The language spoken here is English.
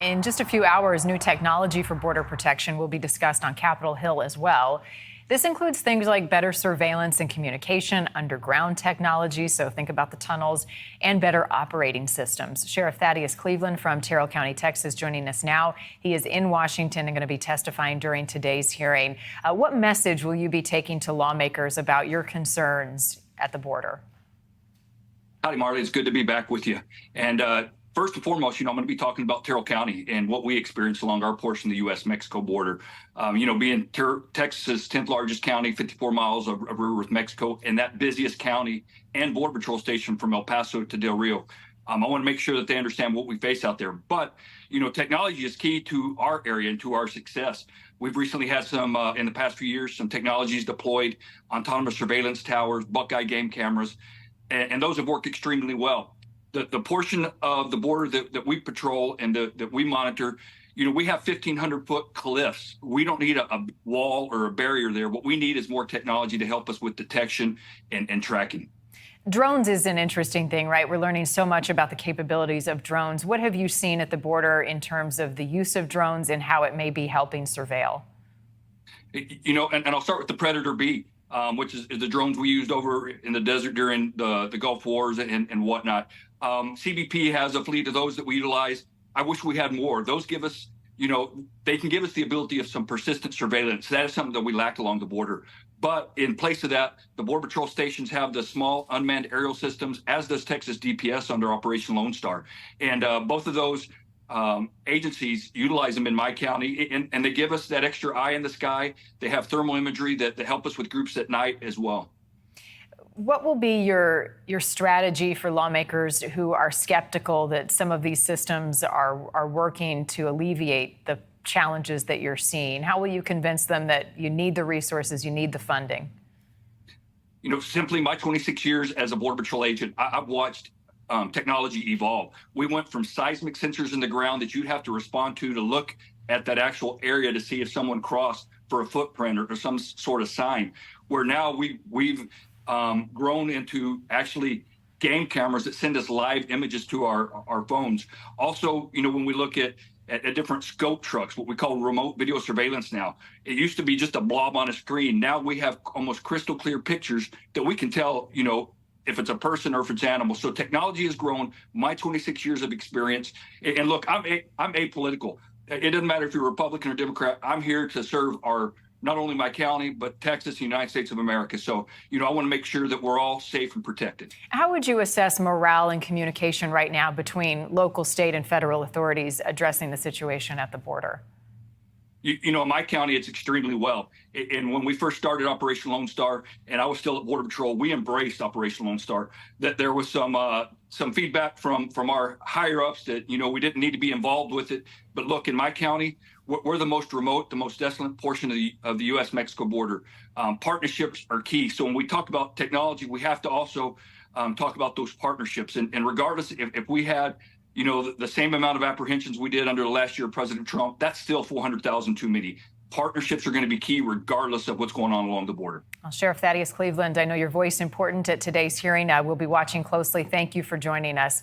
In just a few hours, new technology for border protection will be discussed on Capitol Hill as well. This includes things like better surveillance and communication, underground technology, so think about the tunnels, and better operating systems. Sheriff Thaddeus Cleveland from Terrell County, Texas, joining us now. He is in Washington and going to be testifying during today's hearing. What message will you be taking to lawmakers about your concerns at the border? Howdy, Marley. It's good to be back with you. And first and foremost, I'm going to be talking about Terrell County and what we experience along our portion of the U.S.-Mexico border. Being Texas' 10th largest county, 54 miles of river with Mexico, and that busiest county and Border Patrol station from El Paso to Del Rio. I want to make sure that they understand what we face out there. But, technology is key to our area and to our success. We've recently had some, in the past few years, some technologies deployed, autonomous surveillance towers, Buckeye game cameras, and those have worked extremely well. The portion of the border that we patrol and that we monitor, we have 1,500-foot cliffs. We don't need a wall or a barrier there. What we need is more technology to help us with detection and tracking. Drones is an interesting thing, right? We're learning so much about the capabilities of drones. What have you seen at the border in terms of the use of drones and how it may be helping surveil? And I'll start with the Predator B. Which is the drones we used over in the desert during the Gulf Wars and whatnot. CBP has a fleet of those that we utilize. I wish we had more. Those give us, they can give us the ability of some persistent surveillance. That is something that we lack along the border. But in place of that, the Border Patrol stations have the small unmanned aerial systems, as does Texas DPS under Operation Lone Star. And both of those agencies utilize them in my county, and they give us that extra eye in the sky. They have thermal imagery that help us with groups at night as well. What will be your strategy for lawmakers who are skeptical that some of these systems are working to alleviate the challenges that you're seeing? How will you convince them that you need the resources, you need the funding? Simply my 26 years as a Border Patrol agent, I've watched technology evolve. We went from seismic sensors in the ground that you'd have to respond to look at that actual area to see if someone crossed for a footprint or some sort of sign, where now we've grown into actually game cameras that send us live images to our phones. Also, when we look at different scope trucks, what we call remote video surveillance now. It used to be just a blob on a screen. Now we have almost crystal clear pictures that we can tell, if it's a person or if it's animal. So technology has grown. My 26 years of experience, and look, I'm apolitical. It doesn't matter if you're Republican or Democrat. I'm here to serve not only my county, but Texas, the United States of America. So, I want to make sure that we're all safe and protected. How would you assess morale and communication right now between local, state, and federal authorities addressing the situation at the border? In my county, it's extremely well. And when we first started Operation Lone Star, and I was still at Border Patrol, we embraced Operation Lone Star. That there was some feedback from our higher ups that we didn't need to be involved with it. But look, in my county, we're the most remote, the most desolate portion of the U.S.-Mexico border. Partnerships are key. So when we talk about technology, we have to also talk about those partnerships. And regardless, if we had the same amount of apprehensions we did under the last year of President Trump, that's still 400,000 too many. Partnerships are going to be key regardless of what's going on along the border. Well, Sheriff Thaddeus Cleveland, I know your voice important at today's hearing. We'll be watching closely. Thank you for joining us.